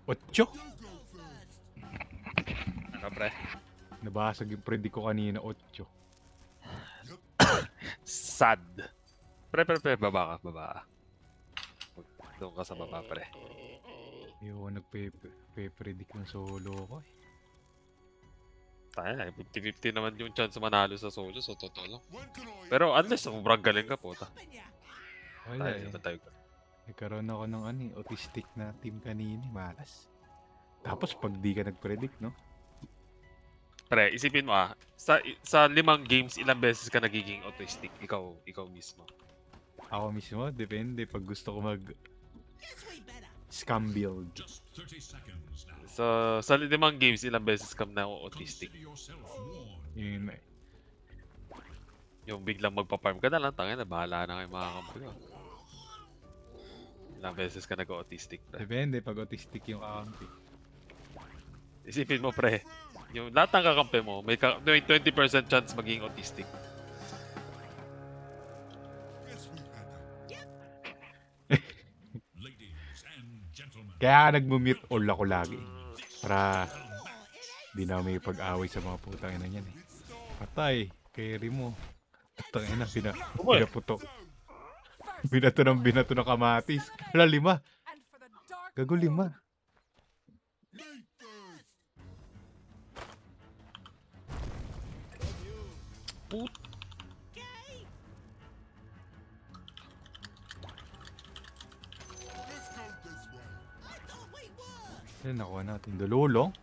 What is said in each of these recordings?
8? Ano pre? Nabasag yung predict ko kanina, 8. Sad. Pre, baba ka. Doon ka sa baba, pre. Yung nagpe-predict ng solo ko eh. Tayo, 50-50 naman yung chance manalo sa solo, so totoo lang. Pero unless sobrang galing ka po, Wala tayo eh. naman tayo. Nagkaroon ako ng autistic na team kanina, malas. Tapos pag di ka nag-predict, no? Pre, isipin mo sa 5 games, ilang beses ka nagiging autistic? Ikaw mismo. Ako mismo, depende pag gusto ko mag scam build. Sa 5 games, ilang beses ka na autistic? Yun eh. Yung biglang magpa-farm ka na lang, tangin na, bahala na kayo mga kampi ko. Ilang beses ka nag-autistic, pre? Depende pag autistic yung kakampi. Isipin mo, pre, yung lahat ng kakampi mo, may 20% chance maging autistic. Kaya nag-mute all ako lagi. Para di na may pag-away sa mga putang ina niyan eh. Patay, carry mo. Putang ina, pinaputok. Binato ng kamatis. Wala, 5. Gago 5. Put. Yan, nakuha natin. Dululong.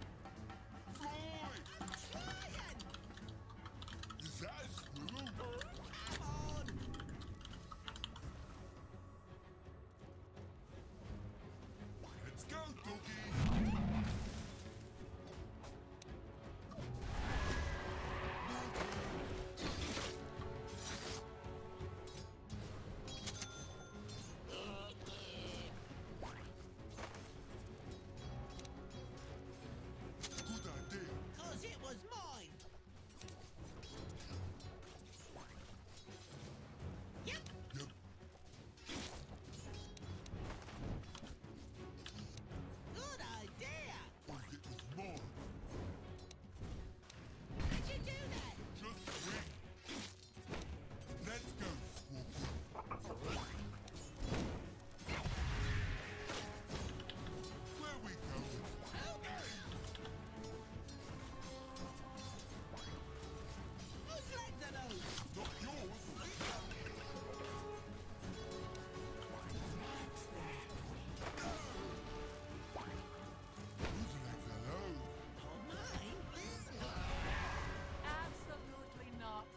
Absolutely not.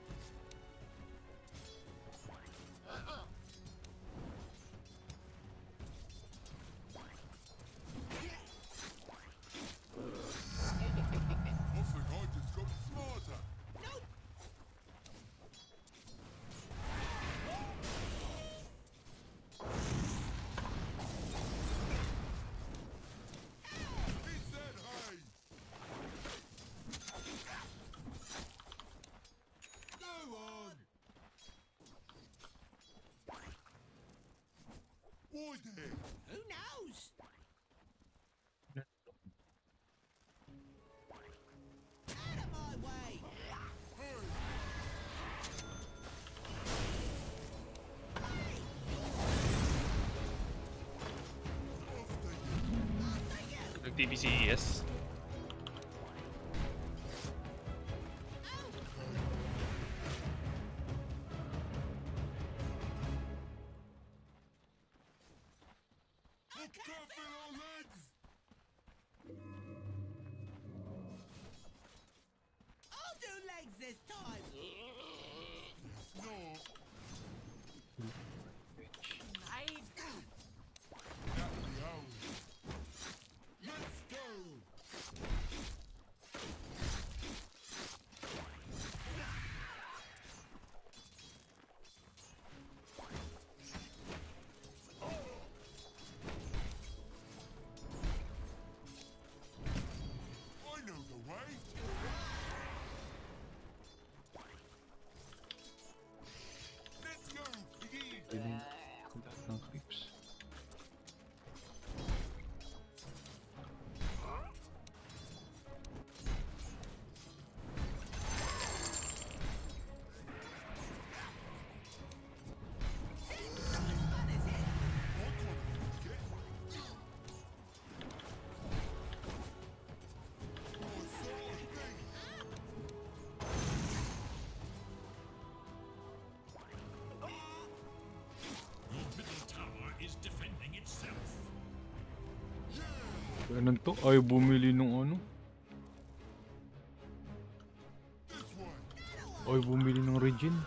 Who knows? Out of my way! Nag-TBCES. I'll do legs this time! Nice. Let's go! I know the way! Ganun to? Ay, bumili nung ano? Ay, bumili ng Regin.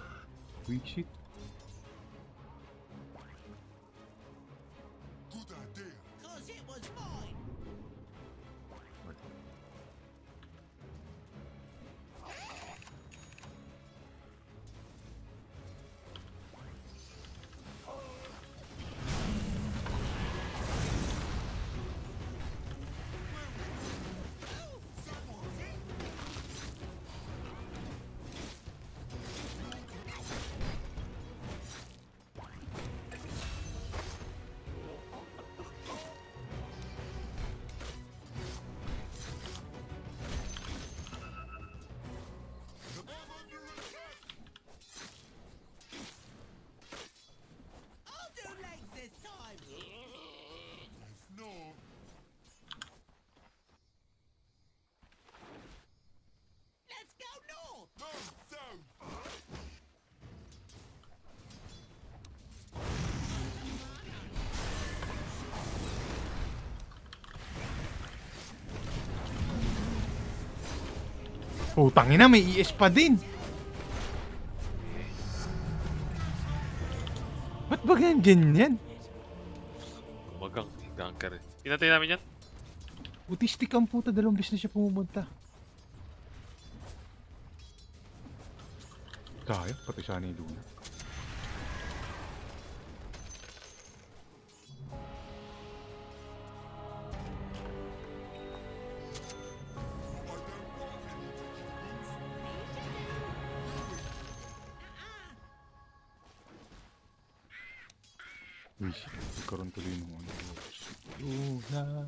Weak shit. Cause it was mine. I'll do legs this time. Let's go north. Putang ina, may ES pa din. Ba't ba ganyan? Magang ganker. Pinatay namin yan. Autistic ang puta, 2 beses na siya pumunta. Tayo, pati sana yung Luna. Uy, nagkaroon tuloy ng ano. Luna.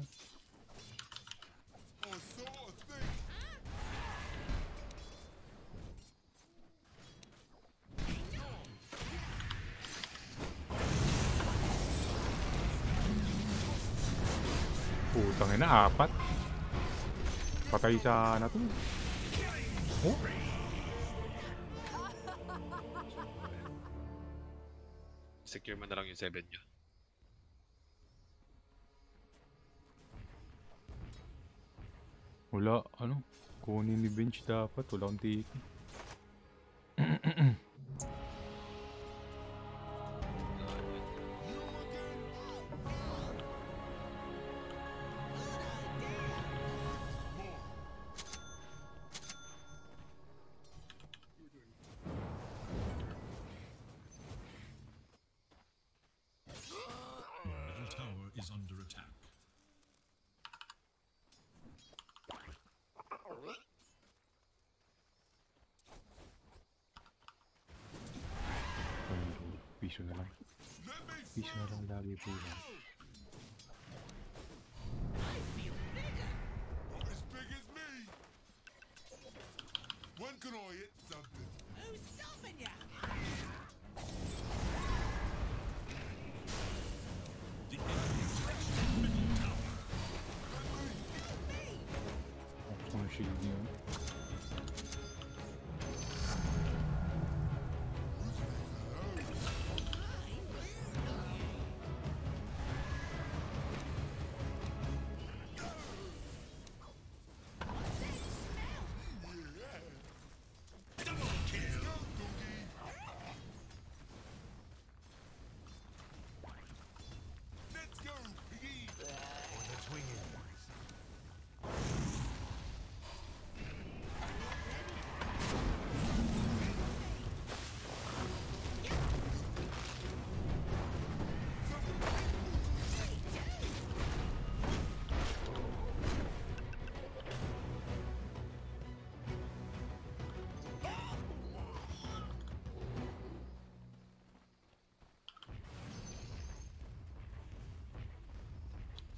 Putang ina, 4. Patay sana to. Oh? Secure mo na lang yung 7 nyo. Wala, ano? Kunin ni bench dapat, wala akong tiki. Middle tower is under attack. Piso na lang. Piso na lang lagi po yan. Not as big as me. When can I hit something? Who's stopping ya? Kung shield niya. Let's go, piggy.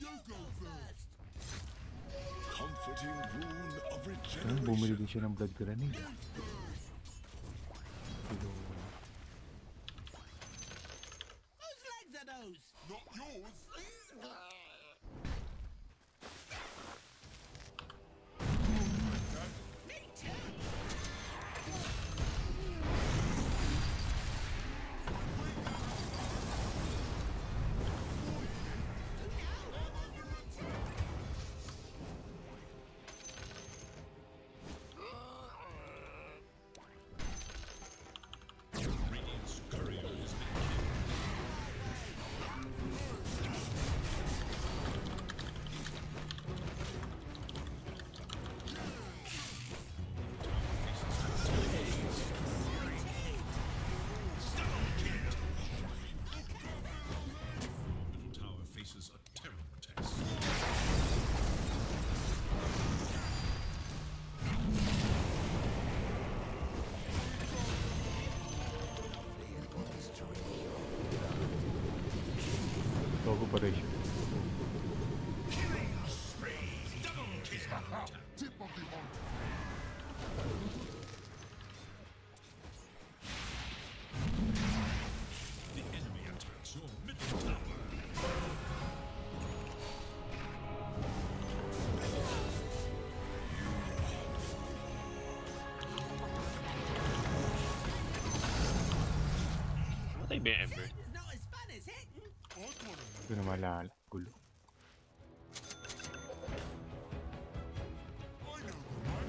You go first. Comforting rune of Ayun, bumili regeneration. din siya ng blood grenade. Pero, Whose legs are those? Not yours. Me too. operation. Tip of the honor. The enemy attacks your middle tower. Matay ba yung Ember? It's not as fun as hitting. I'd wanna know. Ito na malala. Gulo. I know the way.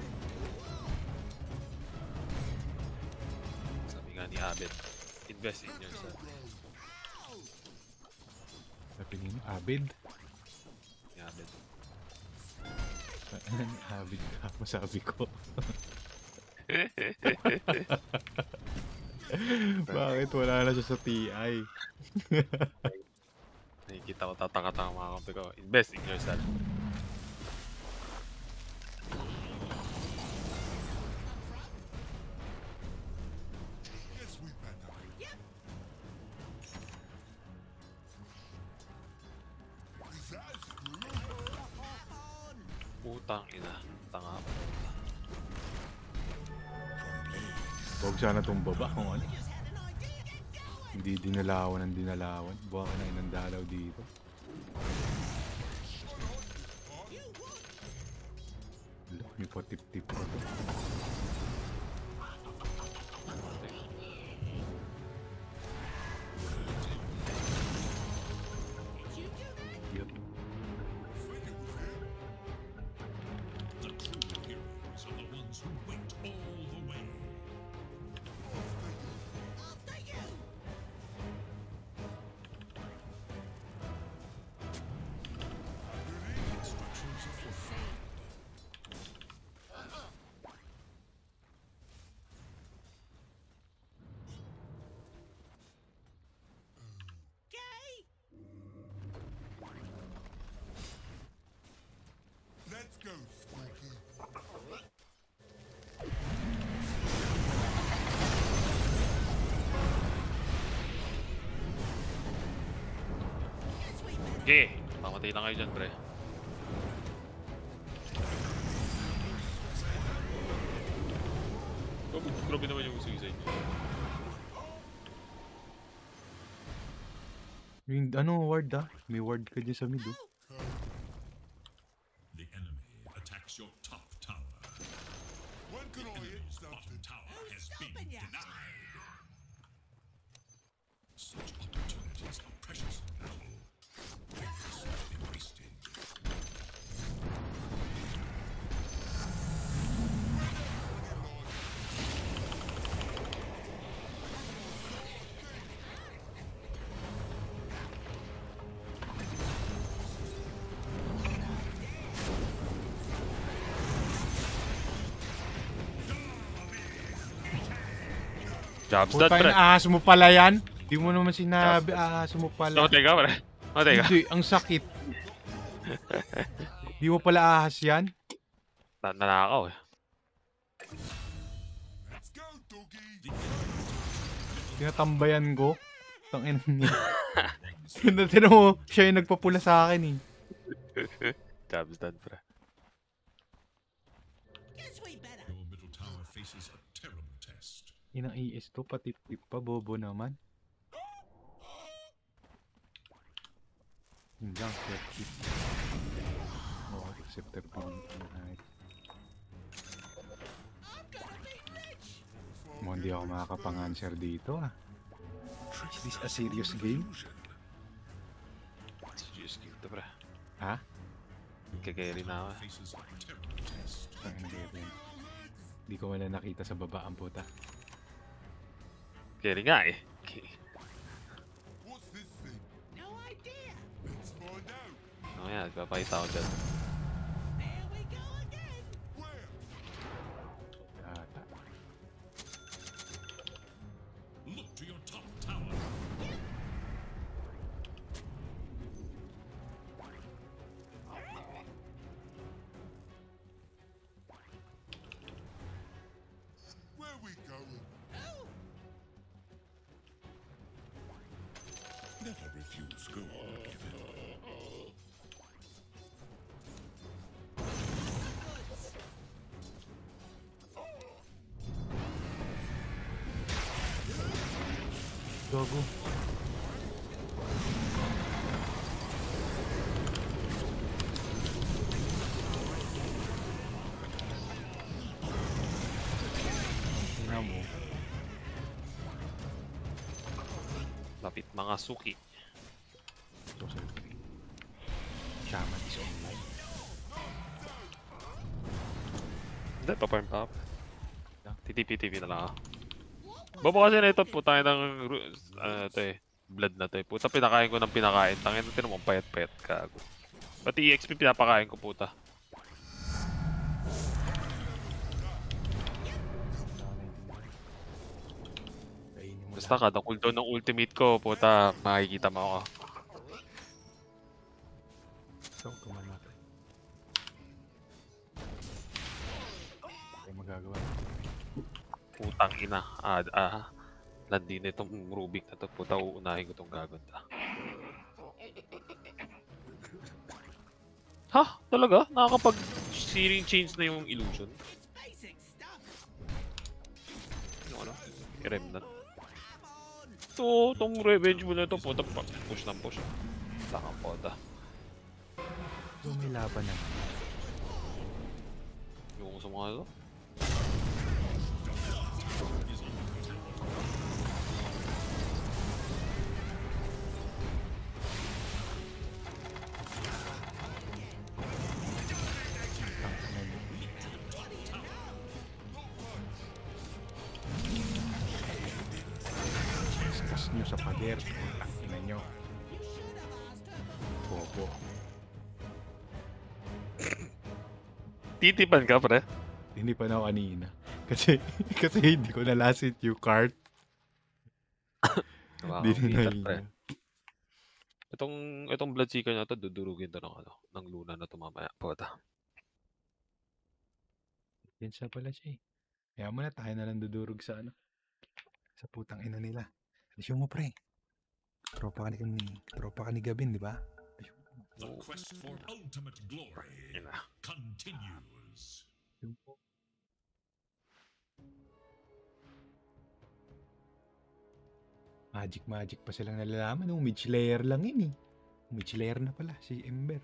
Sabi nga ni Abed, invest in yourself. Sabi niyo, Abid. Ni Abed. Abid ka. Masabi ko. Bakit wala na siya sa TI? Nakikita ko tatanga-tanga mga kampi ko. Invest in yourself. Yes, we better. Is that a screw? Putang ina. Tanga ako. Huwag sana itong baba kung ano. Hindi dinalawan ng dinalawan. Buha ka na inang dalaw dito. Look, may patip-tip pa to. Yup. The true heroes are the ones who wait all the way. After you. Instructions are fulfilled. Okay. Let's go, Squeaky. Yes, we better. Okay. Pamatay lang kayo dyan, pre. Grabe naman yung suicide nyo. Yung ano, ward ah. May ward ka dyan sa mid oh. The enemy attacks your top tower. When can I hit Enemy's bottom something? tower Who's has been stopping ya? denied. Such opportunities are precious now. Fingers have been wasted. Jobs done, Puta pre. yung ahas mo pala yan. Di mo naman sinabi, ahas mo pala. Namatay ka, pre. Namatay ka. Hindi, ang sakit. Di mo pala ahas yan? Nanakaw eh. Let's go, doggy. Tinatambayan ko. Tangin niya. Tinan mo, siya yung nagpapula sa akin eh. Jobs done, pre. Yes, we better. Your middle tower faces a terrible test. Inang ES to, patip-tip pa, bobo naman. Yun lang, tip. Oh, acceptor pa yung night. I'm gonna be rich. Mukhang hindi ako makakapang-answer dito ah. Is this a serious game? Serious game to, pre. Ha? Kagayari na ako eh. Faces a terrible test. Tangin na yun. Hindi ko wala nakita sa baba ang puta. Kagayari nga eh. What's this thing? No idea. Let's find out. Mamaya, nagpapakita ako dyan. There we go again. Where? Ata. Look to your top tower. Where we going? Oh, Never refuse. Go on, give it. Gago. Tingnan mo. Lapit mga suki. Social free. Shaman is online. Hindi, pa-farm top. TTP-TV na lang ah. Bobo kasi na ito, puta ng ito eh. Blood na to eh. Puta, pinakain ko ng pinakain. Tangin natin mo, payat-payat ka. Pati EXP pinapakain ko, puta. Kainin mo Basta kada cooldown ng ultimate ko, puta, makikita mo ako. So, kumamatay. Ay magagawa. Putang ina. Landi na itong Rubik na to. Puta, uunahin ko itong gaganda. Ha? Talaga? Nakakapag-searing change na yung illusion? It's basic stuff. Yung ano? I-remnant. Come on. Ito, itong revenge mo na ito. Puta, push ng push. Wala kang puta. So, may laban na. Yung sa mga ito. Discuss nyo sa pader. Ina nyo. Bobo. Titipan ka, pre. Hindi pa na ako kanina. Kasi hindi ko nalasit yung cart. Hindi na pre. nalina. Itong Bloodseeker na to, dudurugin to ng Luna na to mamaya. Puta. Yan siya pala siya eh. Kaya mo na tayo na lang dudurog sa sa putang ina nila. Alisyo mo pre. Tropa ka ni Gabin, di ba? The quest for ultimate glory Ina. continues. Yun po. Magic pa silang nalalaman. Yung mid layer lang yun eh. Mid layer na pala si Ember.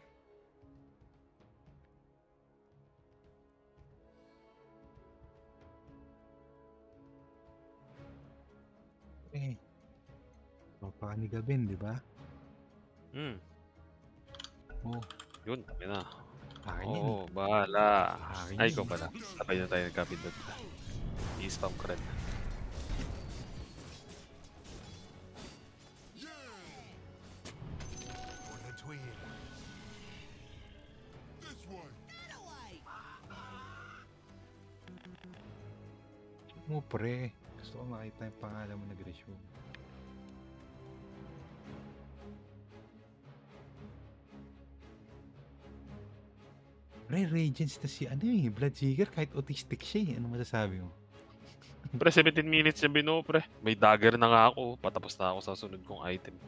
Eh. Tropa ka ni Gabin, di ba? Oh, Yun, kami na. akin yun. Oo, bahala. Akin Ay, yun. ikaw pala. Sabay na tayo nagkapindot. I-spam ko rin. This way. Get away. Mo pre. Gusto ko makita yung pangalan mo nag-resume. Pre, Regents na si Bloodseeker kahit autistic siya eh. Ano masasabi mo? Pre, 17 minutes yung binuo, pre. May dagger na nga ako. Patapos na ako sa sunod kong item.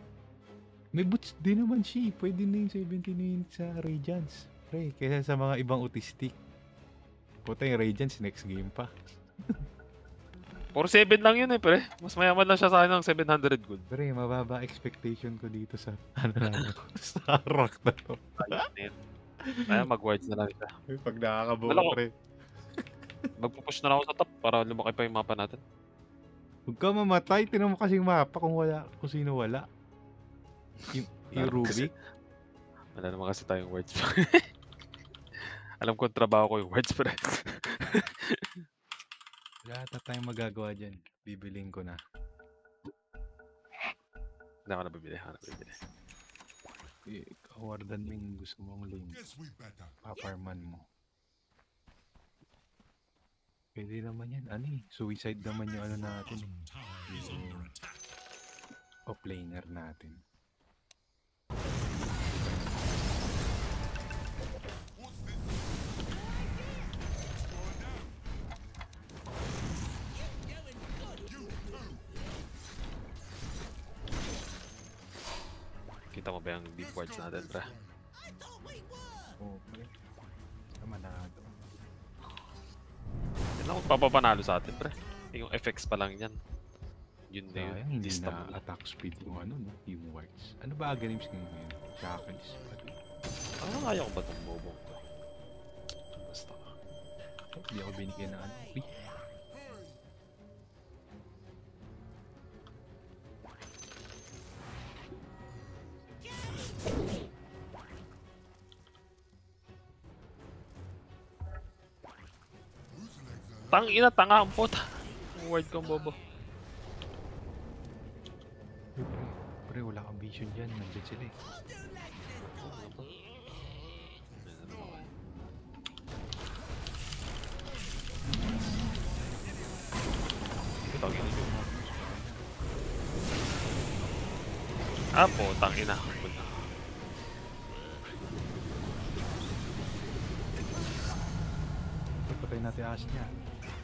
May boots din naman siya eh. Pwede na yung 17 minutes sa Regents. Pre, kaysa sa mga ibang autistic. Puta yung Regents next game pa. 4-7 lang yun eh, pre. Mas mayaman lang siya sa akin ng 700 gold. Pre, mababa expectation ko dito sa sa rock na to. Kaya mag-wards na lang siya. Pag nakakabuo Wala ko. pre. Magpupush na lang ako sa top para lumaki pa yung mapa natin. Huwag ka mamatay, tinan mo kasing mapa kung sino wala. Yung Meron Rubik. Wala naman kasi tayong words. Alam ko ang trabaho ko yung words, pre. Wala ata tayong magagawa dyan. Bibiling ko na. Hindi ako nabibili. Kawardan mo yung gusto mong lane. Guess we better. Paparman mo. Pwede naman yan. Suicide naman yung natin. Bottom tower is under attack. Off-laner natin. What's this? Going good. You too. Kita mo ba yung deep words natin, pre? I thought we were. Oo, pre. Manado. Yan lang magpapapanalo sa atin, pre. Yung FX pa lang yan. Yun na yun. Sayang, hindi Lista na mo. attack speed yung ano, no? Yung wards. Ano ba aganim skin ngayon? Shackles. Parang kaya ko ba itong bobong to? Basta ka. Hindi ako binigyan ng ano. Uy, Whose legs are Tang ina, tanga ang puta. Word kong bobo. pre, wala kang vision dyan. Nandyan sila eh. Tang ina yun. Ah, putang ina. Patay natin as niya.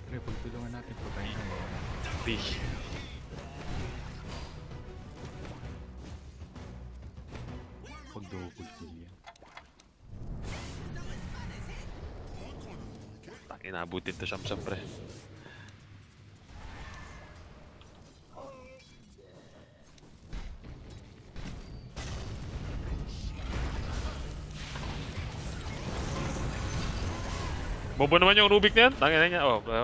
Pre, pagtulungan natin. Patay na eh. Fish. Pag double kill yan. Tang ina, abutin to siyam pre. Bobo naman yung Rubik na yan. Tangina niya. Oh, okay,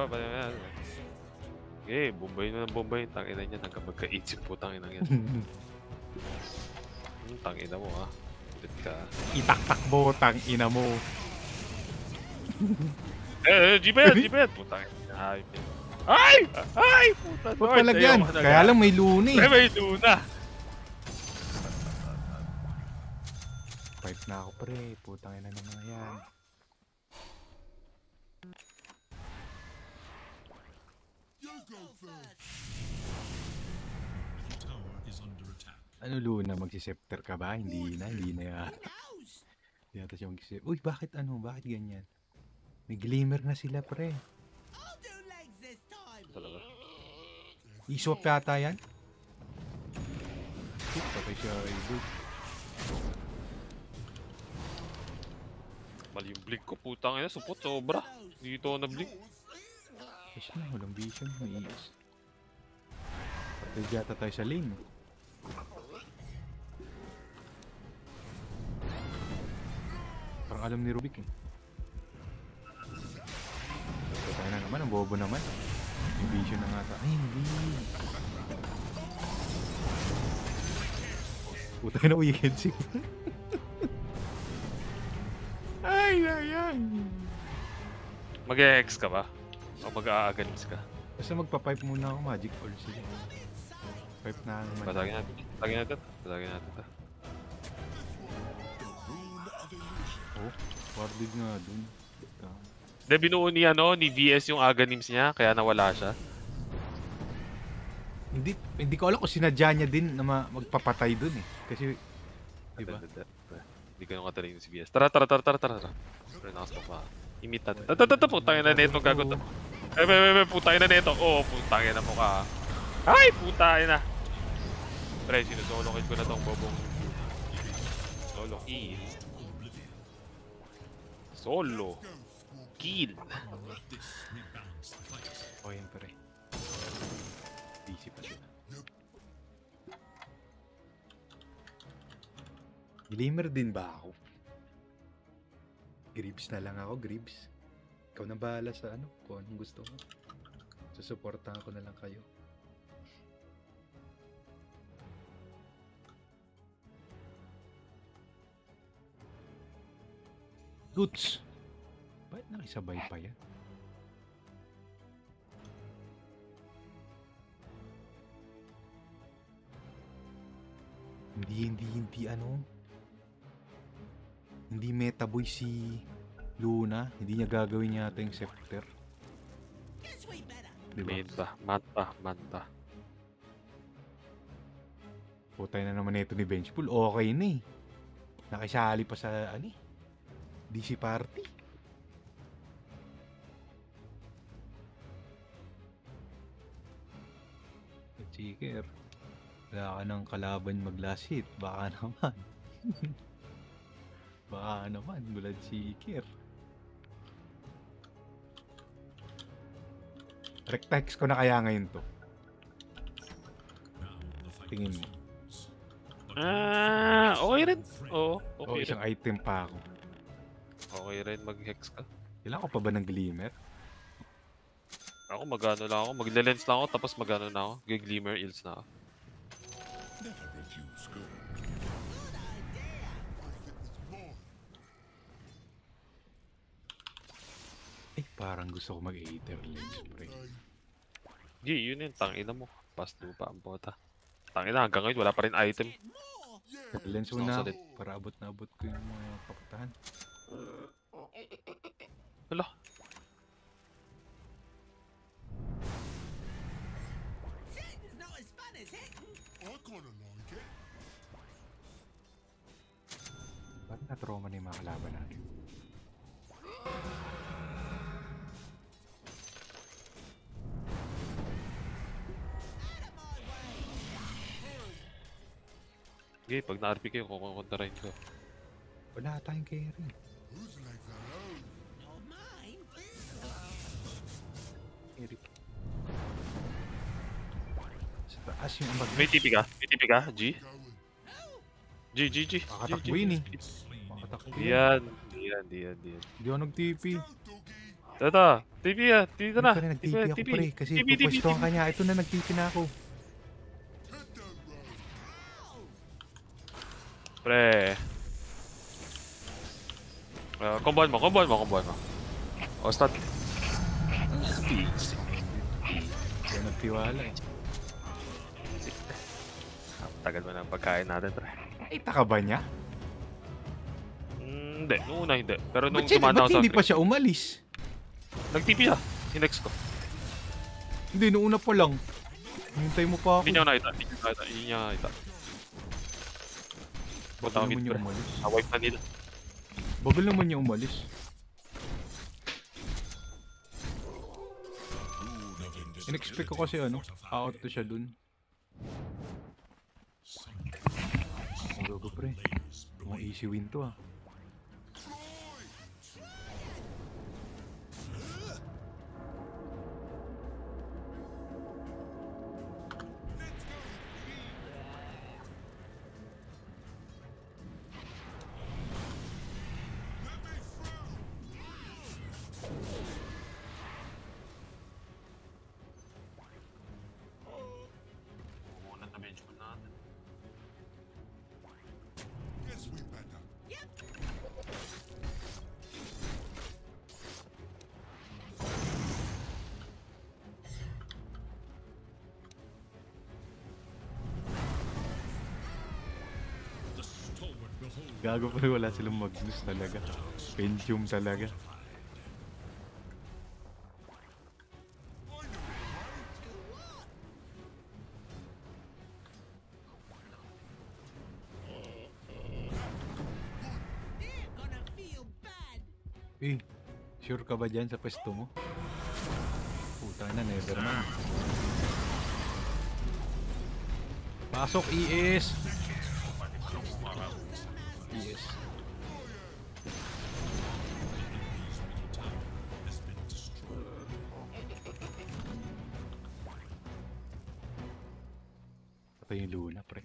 bombay na ng bombay. Tangina niya. Hanggang magka-isip po. Tangina yan. Tangina mo ha. Ulit ka. Itaktak botang ina mo. Jibet! Jibet! Putang ina. Ay! Ay! Puta. Ba't palagyan? Kaya lang may luni. May luna. Fight na ako pre. Putang ina naman yan. you go first. The tower is under attack. Ano Luna? Magsiscepter ka ba? Hindi na yan. Knows? Hindi yata siya magsiscepter. Uy, bakit ano? Bakit ganyan? May glimmer na sila pre. I'll do legs this time. Talaga. I-swap yata yan? Patay siya i-boot. Mali yung blink ko. Putang ina. Supot. Sobra. Dito ako na-blink. Yes na, walang vision. May iis. Patay yata tayo sa lane. Parang alam ni Rubik eh. Patay na naman, ang bobo naman. May vision na nga ta. Ay, hindi. Putay na weekend siya. Ay, sayang. Mag-e-hex ka ba? O mag-a-aganis ka? Basta magpa-pipe muna ako, magic all sila. Pipe na naman. Patagin natin. Patagin natin. Patagin natin ito. Oh, warded nga dun. Hindi, binuo ni, ni VS yung Aganims niya, kaya nawala siya. Hindi ko alam kung sinadya niya din na magpapatay dun eh. Kasi, diba? Hindi ganun katalino si VS. Tara. Pero nakasok pa. Imit natin. Tata, putangin na neto, gago to. Putangin na neto. Oo, putangin na mo ka. Ay, putangin na. Pre, sinusolo kill ko na tong bobong. Solo kill. Solo kill. This rebalance the fight. O yan pre. Busy pa sila. Glimmer din ba ako? Gribs na lang ako, Gribs. Ikaw na bahala sa ano, kung anong gusto mo. Susuportahan ko na lang kayo. Goods! Ba't nakisabay pa yan? Hindi ano? Hindi metaboy si Luna. Hindi niya gagawin yata yung scepter. Guess we better. Diba? Main pa. Manta. Putay na naman ito ni Benchpool. Okay na eh. Nakisali pa sa ano eh. DC party. Cheeker. Wala ka ng kalaban mag-last hit. Baka naman. Baka naman. Blood Seeker. Rectex ko na kaya ngayon to. Tingin mo. Okay rin. Oo, O okay rin. isang item pa ako. Okay rin mag-hex ka. Kailangan ko pa ba ng glimmer? Ako magano lang ako, magle-lens lang ako tapos magano na ako, glimmer ills na ako. Never refuse good. Eh, parang gusto ko mag-Aether Lens, pre. G, yun yun, tangina mo. Pass pa ang bota. Tangina, hanggang ngayon wala pa rin item. More. Lens Gusto ko muna salit. ako para abot na abot ko yung mga papatahan. Hala, Shooting's not as fun as hitting. I kinda like it. Parang na-trauma na yung mga kalaban natin. G, pag na-RP kayo, kukontrahin ko. Wala tayong carry. Whose legs are those? Not mine. Carry. Sa taas yung ambag. May TP ka? May TP ka? G? Going. G, G, G. Makatakbo yun eh. Makatakbo yun. Diyan. Hindi ako nag-TP. Tata, TP ya. Dito na. Hindi pa rin nag-TP ako pre. Kasi pupwestuhan ka niya. Ito na nag-TP na ako. Head down, Rose. Pre. Comboan mo. O, start. Kaya nagtiwala eh. Tagal mo na ang pagkain natin, pre. Nakita ka ba niya? Hindi, nung una hindi. Pero nung Ba't tumana ako sa hindi pa siya umalis? nag-TP siya. Hinex ko. Hindi, nung una pa lang. Hintay mo pa ako. Hindi niya ako nakita. Hindi niya nakita. Punta Bagal kami naman dito, niya pre. umalis. Na-wipe na nila. Bagal naman niya umalis. In-expect ko kasi ano, out to siya dun. Gago pre. Mukhang easy win to ah. Muna na benchmark natin. Guess we better. Gago pre, wala silang Magnus talaga. Pentium talaga. They're gonna feel bad. Eh, sure ka ba dyan sa pwesto mo? Puta na, never man. Pasok, ES! ES. Patay yung Luna, pre.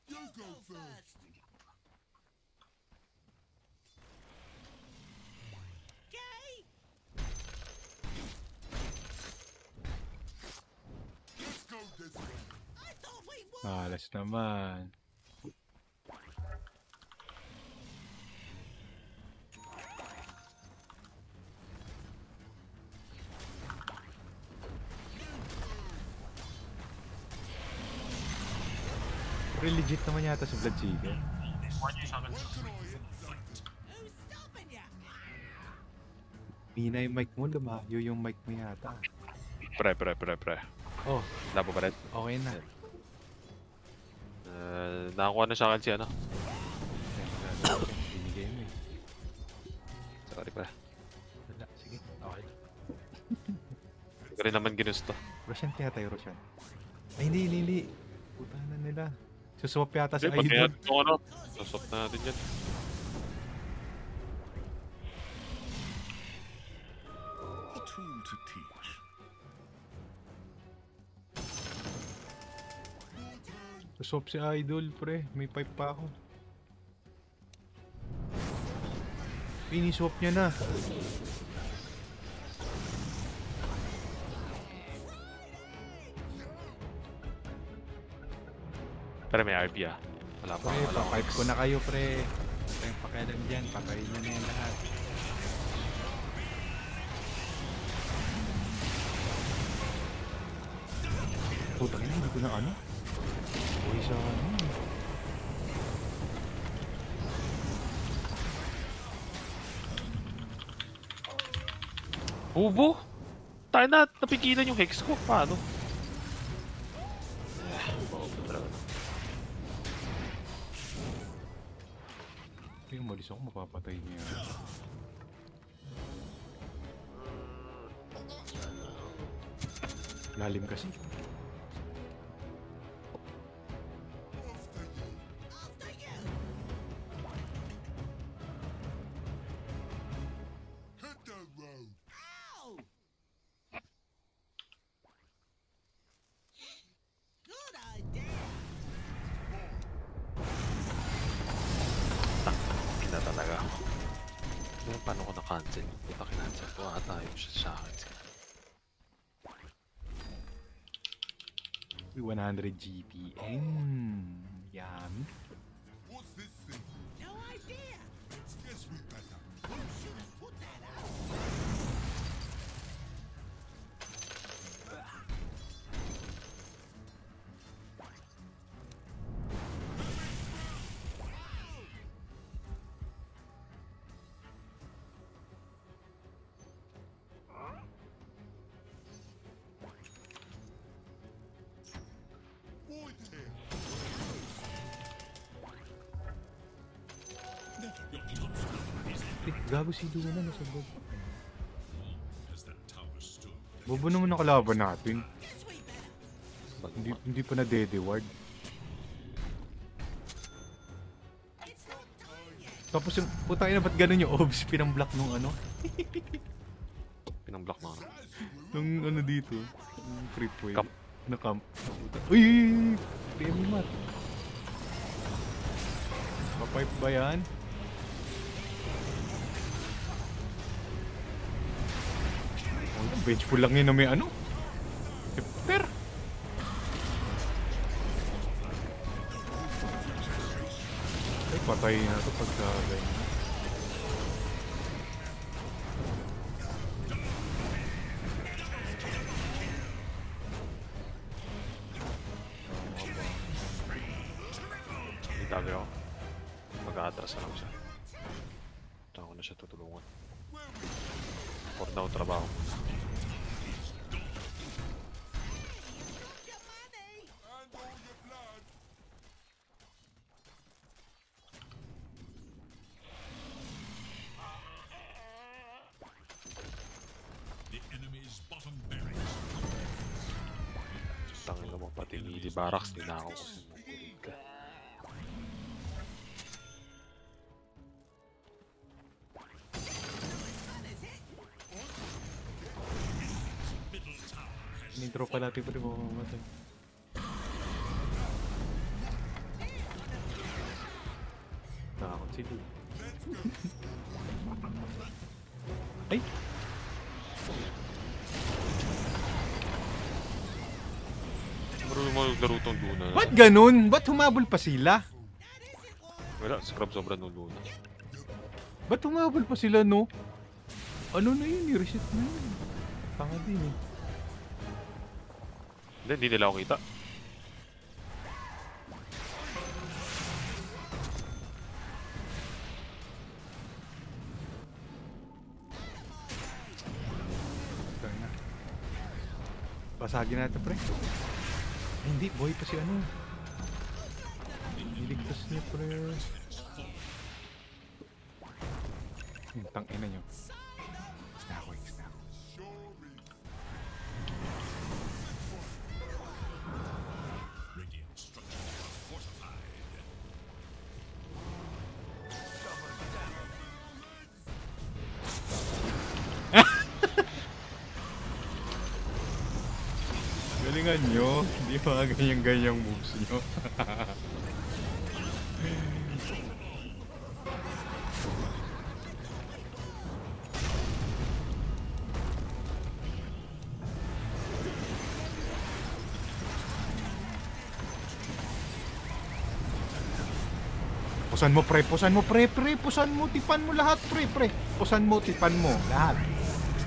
You go first. Okay. Let's go this way. I thought we won. Malas naman. Pre, legit naman yata si Bloodseeker. Who's stopping ya? Hina yung mic mo, lumayo yung mic mo yata. Pre. Oh, Labo pa rin. okay na. Nakakuha na siya agad si ano. Kaya magagawa ko. Binigay mo eh. Sorry pa. Wala, sige. Okay. Hindi ko rin naman ginusto. Roshan kaya tayo, Roshan. Ay, hindi. Putahan na nila. Suswap yata si Hindi, pati Idol. yan itong ano. Sasop na natin yan. A tool to teach. Suswap si Idol, pre. May pipe pa ako. Iniswap niya na. Pero may RP ah. Wala pa. Pre, Wala pa. pa-pipe ko na kayo, pre. Wala tayong pakialam dyan. Patayin nyo na yan lahat. Putang ina, hindi ko na ano. Uy, sa ano. Bubo! Tayo na, napigilan yung hex ko. Paano? Bobo talaga. Kaya umalis ako, mapapatay niya. Lalim kasi. After you. Hit the road. Ow! Good idea. Ina talaga. Pero paano ko na-cancel? Puta kinancel ko ata yung siya sa akin. 100 GPM. Yummy. What's this thing? No idea. Guess we better. You should have put that out. Void here. Your top tower is Eh, gago si Luna na sa baba. as that tower stood. Bobo naman ang kalaban natin. Guess we better. Hindi pa na-dedeward. It's not time yet. Tapos yung, putang ina, ba't ganun yung obs? Pinang-block nung ano? Pinang-block na ako. Nung ano dito? Yung creepway. Camp. Na camp. Uy! PM ni Matt. Papipe ba yan? Oh, bench full lang yun na may ano? Scepter! Ay, patay na ito pagka ganyan. Hindi tabi ako. Mag-aatras na lang siya. Saan ko na siya tutulungan. For now, trabaho. Your money. And all your blood. The enemy's bottom barracks. Tangin mo pati midi barracks, di na ako kasi makulit ka. Middle tower has Nintro pa natin pa rin mamamatay. Takot si Luna. Ay! Marunong maglaro tong Luna. Ba't ganun? Ba't humabol pa sila? Wala, scrub sobra nung Luna. Ba't humabol pa sila, no? Ano na yun? I-reset na yun. Tanga din eh. Hindi nila ako kita. Tanga na. Basagin natin, pre. Ay, hindi, boy pa si ano. Iligtas niyo, pre. Yung tangina niyo. Isna ako. Radiant structures are fortified. Galingan nyo. Hindi mga ganyan-ganyang moves nyo. Pusan mo, pre. Pusan mo, pre. Pusan mo, tipan mo lahat, pre. Pusan mo, tipan mo. Lahat. One of us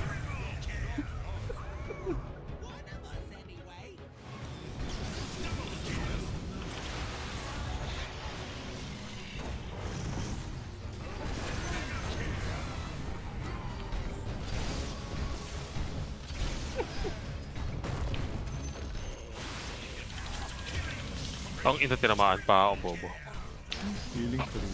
anyway. Ang ina tinamaan pa akong bobo. Feeling ko rin.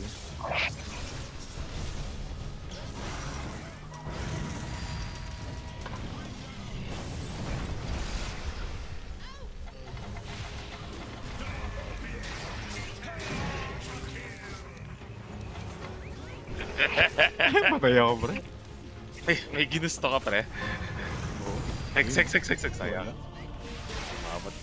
Patay ako, pre. May ginusto ka, pre. Hex. Sayang. Mamat.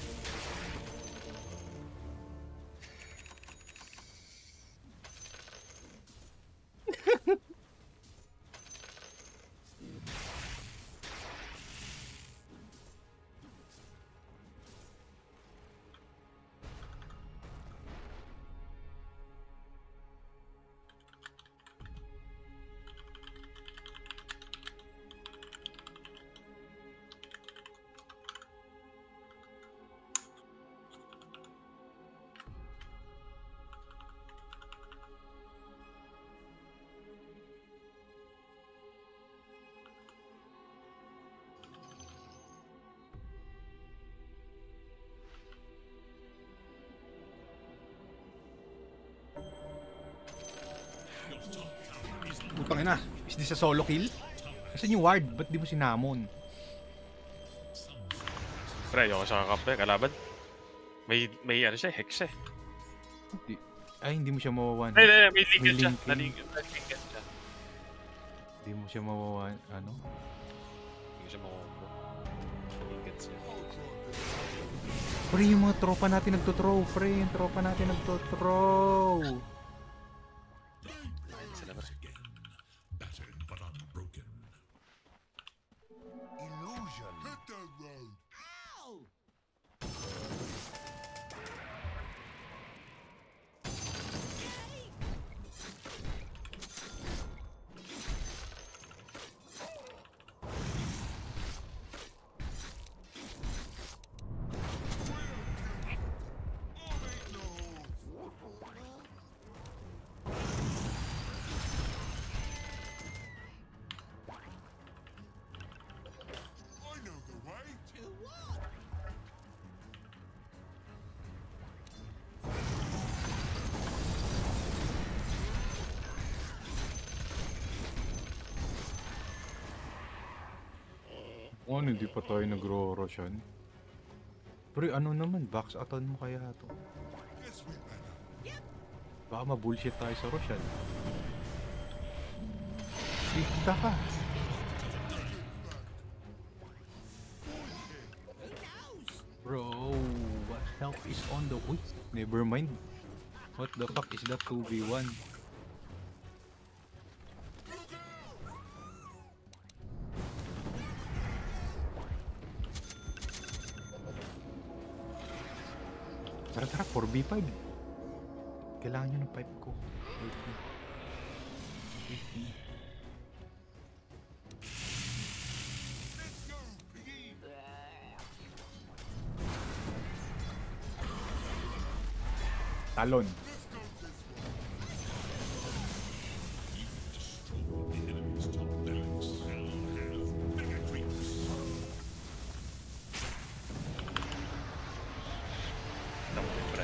Putang ina. Is this a solo kill? Kasi yung ward, ba't di mo sinamon? Pre, ayoko siya kakampi. Kalaban. May ano siya, hex siya. Hindi mo siya mawawan. Ay, may linket siya. linking. Nalinket siya. Hindi mo siya mawawan. Ano? Hindi siya makumbo. Linket siya. Pre, yung mga tropa natin nagtotrow. Pre, yung tropa natin nagtotrow. Sila pre. Again, battered but unbroken. Illusion. Hit the road. Ow! I know the way. To what? Ano, hindi pa tayo nagro-roshan. Pre, ano naman, box aton mo kaya to. Guess we better. Baka ma-bullshit tayo sa roshan. Kita ka. Who knows? Bro, what help is on the way? Never mind. What the fuck is that 2v1? Tara, 4v5. Kailangan nyo ng pipe ko. Wait me. Let's go, piggy. Talon. Destroyed the enemy's top barracks. Now have mega creeps. Tapos pre.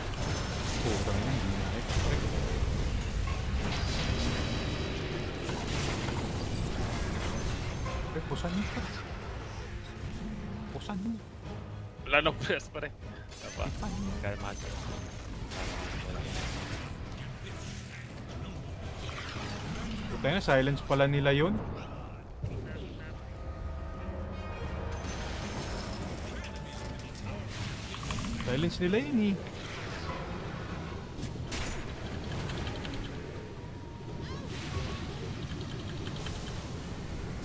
Putang ina, hindi na rin. Pusan mo pa. Pusan mo. Wala nang press pa rin. Dapat. Kaya mahal. Puta na, silence pala nila yun. Silence nila yun eh.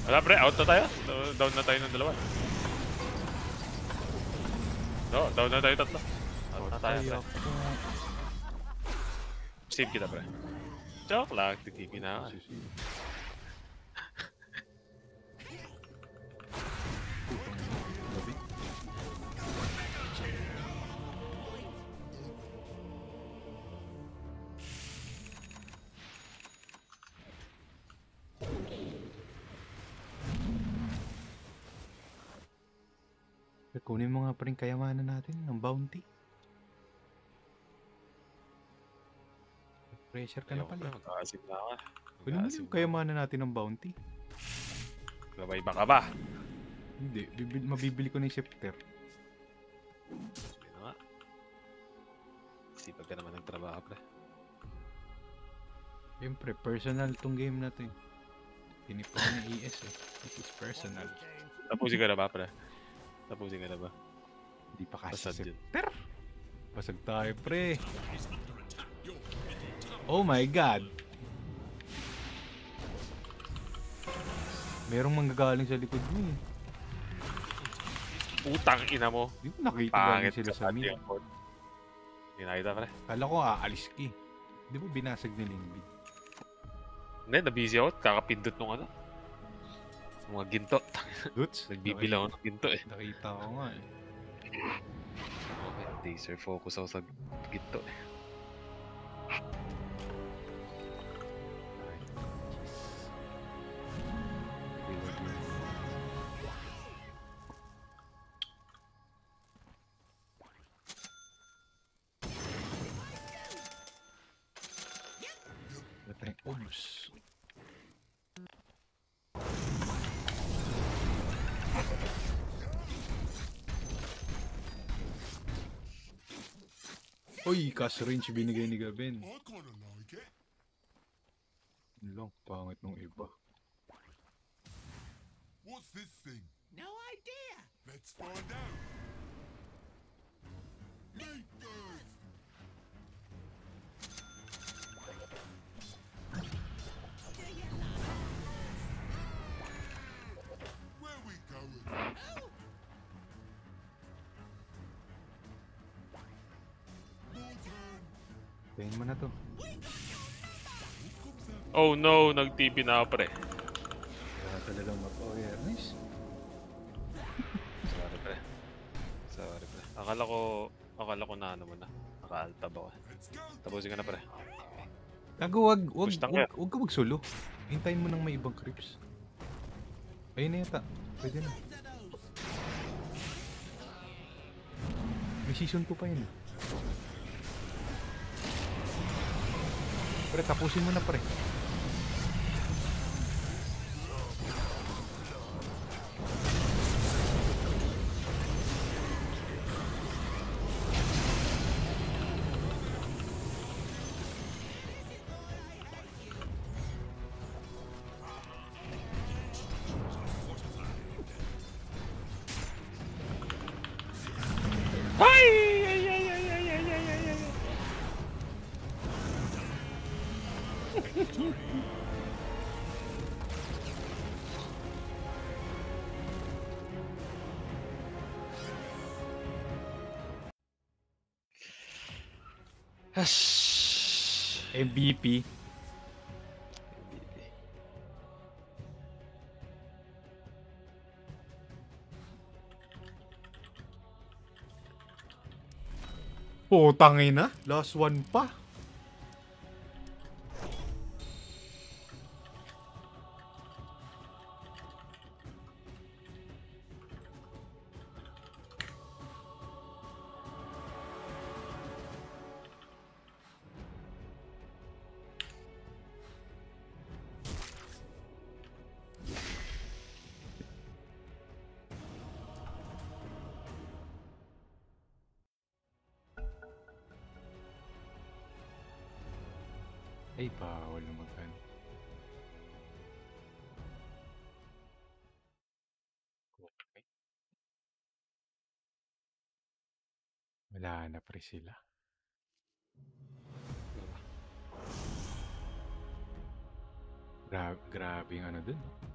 Wala pre, out na tayo. Down na tayo ng dalawa. No, down na tayo tatlo. Out na tayo pre. Save kita pre. Joke lang, titipi na ako. Gabi. Kunin mo nga pa rin kayamanan natin ng bounty. Pressure ka na Ayoko pala. pre, magkakasim na ako. Kunin mo yung kayamanan natin ng bounty. Gabay ba ka ba? Hindi, mabibili ko na yung scepter. Sige na nga. Sipag ka naman ng trabaho pre. Siyempre, personal tong game na to eh. Tinipa ko ng ES eh. This is personal. Tapusin ka na ba pre? Tapusin ka na ba? Hindi pa kasi Basag yun. scepter. Basag tayo, pre. Oh my god. Merong manggagaling sa likod mo eh. Utang ina mo. Di ko nakita Pangit galing sila ka sa mid. yung board. Hindi nakita pre. Kala ko aalis ka eh. Di ba binasag nila yung mid? Hindi, na-busy ako. Kakapindot nung ano. Sa mga ginto. Dudes? Nagbibilang ako ng ginto eh. Nakita ko nga eh. Okay, laser focus ako sa ginto eh. Batang obs. Uy, cast range binigay ni Gavin. I kinda like it. Yun lang, pangit nung iba. What's this thing? No idea. Let's find out. Meet this. Where we going? More turn. Tingin mo na to. Oh no, nag-TP na ako pre. Kaya talagang mag-awareness. Sorry pre. Sorry pre. Akala ko na ano mo na. Naka-altab ako. Let's go. Tapusin ka na pre. Tago, wag Push tank yan. ka mag-solo. Hintayin mo nang may ibang creeps. Ayun na yata. Pwede na. May season 2 pa yun. Pre, tapusin mo na pre. MVP. Putangin na. Last one pa. Ay, bawal na magkano. Okay. Wala na pre sila. Grabe yung ano dun. No?